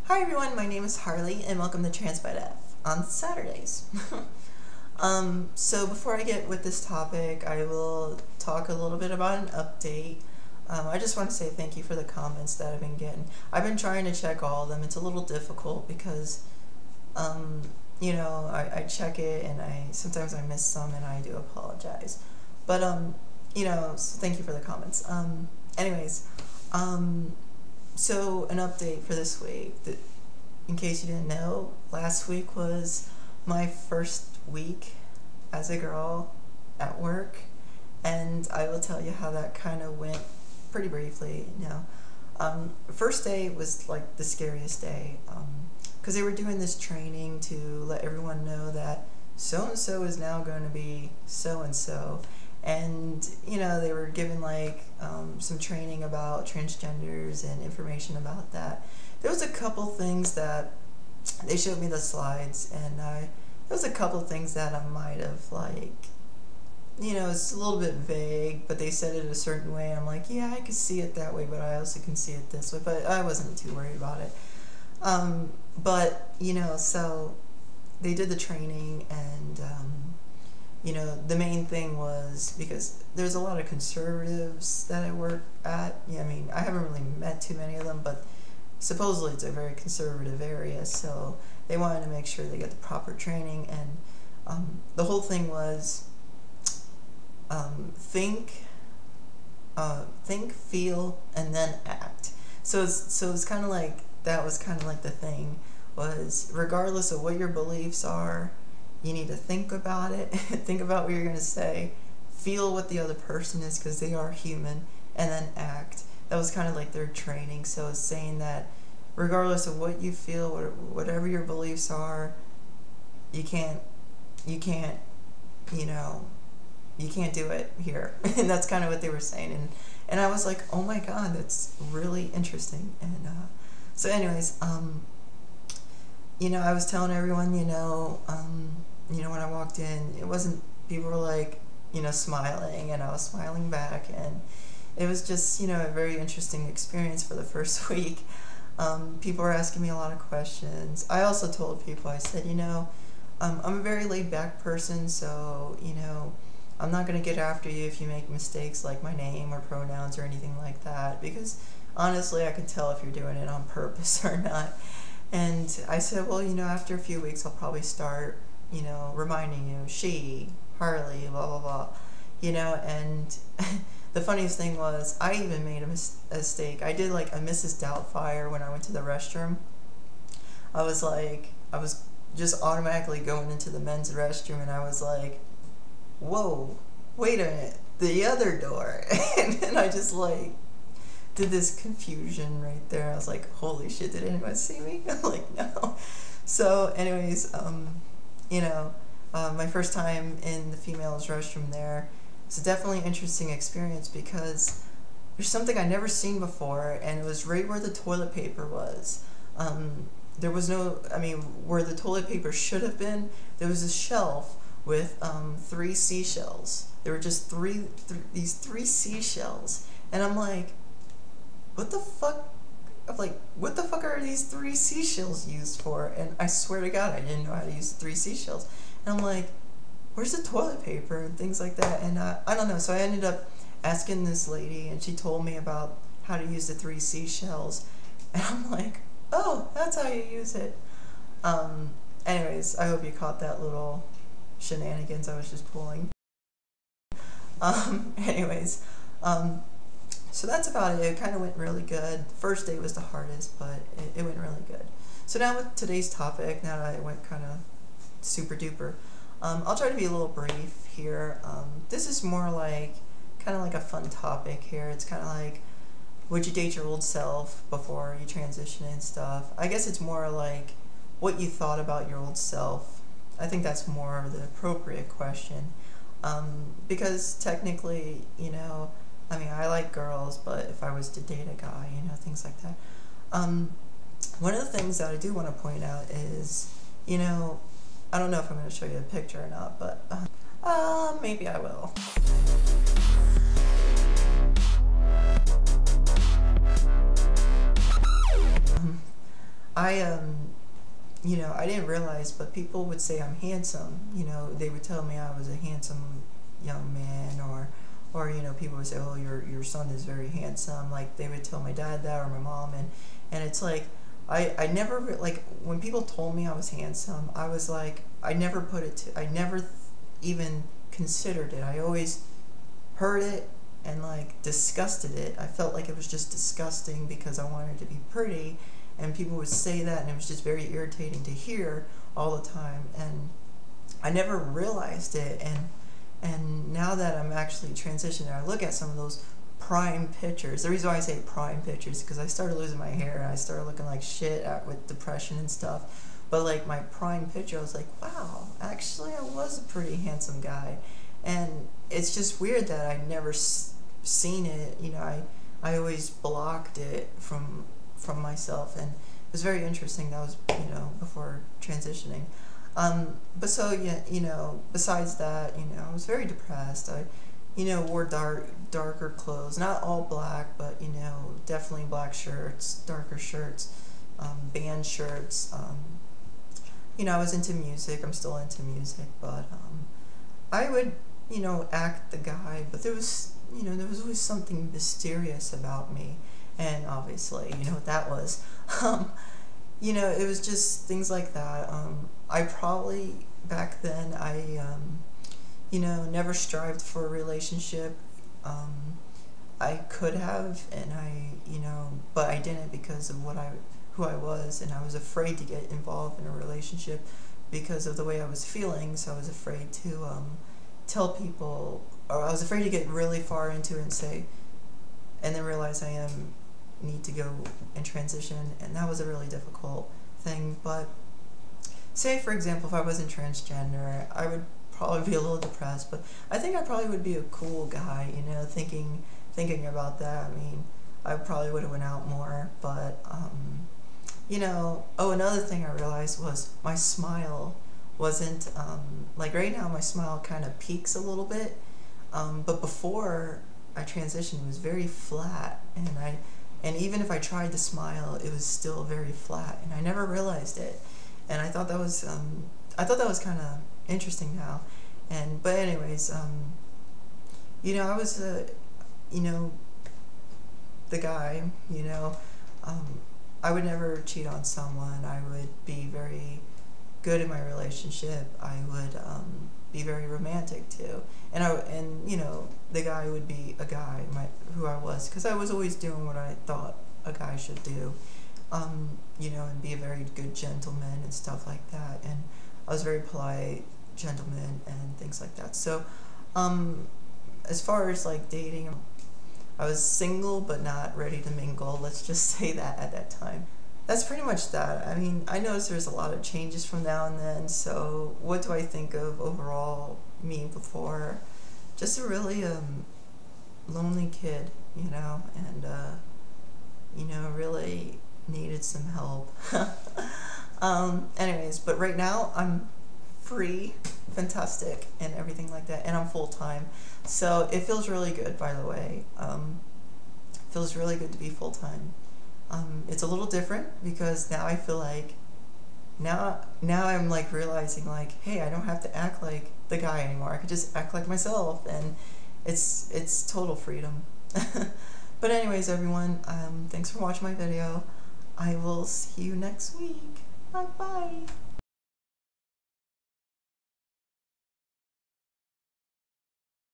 Hi everyone, my name is Harley and welcome to TransByDef on Saturdays. So before I get with this topic, I will talk a little bit about an update. I just want to say thank you for the comments that I've been getting. I've been trying to check all of them. It's a little difficult because, you know, I check it and sometimes I miss some and I do apologize. But, you know, so thank you for the comments. Anyways, so an update for this week. In case you didn't know, last week was my first week as a girl at work, and I will tell you how that kind of went pretty briefly. First day was like the scariest day because they were doing this training to let everyone know that so-and-so is now going to be so-and-so. And, you know, they were given like some training about transgenders and information about that. There was a couple things that they showed me the slides, and there was a couple things that I might have like, you know, it's a little bit vague, but they said it a certain way. I'm like, yeah, I could see it that way, but I also can see it this way. But I wasn't too worried about it. But, you know, so they did the training, and you know, the main thing was because there's a lot of conservatives that I work at. Yeah, I mean, I haven't really met too many of them, but supposedly it's a very conservative area, so they wanted to make sure they get the proper training. And the whole thing was think, feel, and then act. So it's kind of like, that was kind of like the thing was, regardless of what your beliefs are, you need to think about it, think about what you're going to say, feel what the other person is because they are human, and then act. That was kind of like their training. So it's saying that regardless of what you feel, whatever your beliefs are, you can't, you know, you can't do it here. And that's kind of what they were saying. And I was like, oh my God, that's really interesting. And so anyways, you know, I was telling everyone, you know, when I walked in, it wasn't, people were like, you know, smiling, and I was smiling back, and it was just, you know, a very interesting experience for the first week. People were asking me a lot of questions. I also told people, I said, you know, I'm a very laid back person, so, you know, I'm not going to get after you if you make mistakes like my name or pronouns or anything like that, because honestly, I can tell if you're doing it on purpose or not. And I said, well, you know, after a few weeks, I'll probably start, you know, reminding you, she, Harley, blah, blah, blah, you know. And the funniest thing was, I even made a mistake. I did like a Mrs. Doubtfire when I went to the restroom. I was just automatically going into the men's restroom, and I was like, whoa, wait a minute, the other door. And then I just like did this confusion right there. I was like, holy shit, did anyone see me? I'm like, no. So anyways, you know, my first time in the female's restroom there, it's definitely an interesting experience because there's something I'd never seen before, and it was right where the toilet paper was. There was no, I mean, where the toilet paper should have been, there was a shelf with 3 seashells. There were just these three seashells, and I'm like, what the fuck? I'm like, what the fuck are these 3 seashells used for? And I swear to God, I didn't know how to use the 3 seashells. And I'm like, where's the toilet paper and things like that? And I don't know. So I ended up asking this lady, and she told me about how to use the 3 seashells. And I'm like, oh, that's how you use it. Anyways, I hope you caught that little shenanigans I was just pulling. Anyways, so that's about it. It kind of went really good. First day was the hardest, but it went really good. So now with today's topic, now that I went kind of super duper, I'll try to be a little brief here. This is more like, kind of like a fun topic here. It's kind of like, would you date your old self before you transition and stuff? I guess it's more like what you thought about your old self. I think that's more of the appropriate question. Because technically, you know, I mean, I like girls, but if I was to date a guy, you know, things like that. One of the things that I do want to point out is, you know, I don't know if I'm going to show you a picture or not, but maybe I will. you know, I didn't realize, but people would say I'm handsome. You know, they would tell me I was a handsome young man, or you know, people would say, oh, your son is very handsome. Like they would tell my dad that, or my mom, and it's like I never like when people told me I was handsome, I was like, I never put it to, I never even considered it. I always heard it and like disgusted it. I felt like it was just disgusting because I wanted to be pretty, and people would say that, and it was just very irritating to hear all the time, and I never realized it. And now that I'm actually transitioning, I look at some of those prime pictures. The reason why I say prime pictures is because I started losing my hair and I started looking like shit with depression and stuff. But like my prime picture, I was like, wow, actually I was a pretty handsome guy. And it's just weird that I never seen it. You know, I always blocked it from myself, and it was very interesting. That was, you know, before transitioning. But so, yeah, you know, besides that, you know, I was very depressed. I, you know, wore darker clothes, not all black, but, you know, definitely black shirts, darker shirts, band shirts. You know, I was into music. I'm still into music, but I would, you know, act the guy, but there was, you know, there was always something mysterious about me, and obviously, you know what that was. You know, it was just things like that. I probably, back then, you know, never strived for a relationship. I could have, and you know, but I didn't because of who I was, and I was afraid to get involved in a relationship because of the way I was feeling, so I was afraid to tell people, or I was afraid to get really far into it and say, and then realize I need to go and transition, and that was a really difficult thing. But say, for example, if I wasn't transgender, I would probably be a little depressed, but I think I probably would be a cool guy, you know, thinking about that. I mean, I probably would have went out more, but you know, oh, another thing I realized was my smile wasn't, like right now my smile kind of peaks a little bit, but before I transitioned it was very flat, and even if I tried to smile, it was still very flat, and I never realized it, and I thought that was kind of interesting now. But anyways, you know, I was you know, the guy, you know, I would never cheat on someone. I would be very good in my relationship. I would be very romantic too, and you know, the guy would be a guy, who I was, because I was always doing what I thought a guy should do, you know, and be a very good gentleman and stuff like that, and I was very polite gentleman and things like that. So as far as like dating, I was single but not ready to mingle, let's just say that at that time. That's pretty much that. I mean, I noticed there's a lot of changes from now and then, so what do I think of overall me before? Just a really lonely kid, you know, and you know, really needed some help. Anyways, but right now I'm free, fantastic, and everything like that, and I'm full-time, so it feels really good, by the way. Feels really good to be full-time. It's a little different because now I feel like now I'm like realizing like, hey, I don't have to act like the guy anymore. I could just act like myself, and it's total freedom. But anyways, everyone, thanks for watching my video. I will see you next week. Bye bye.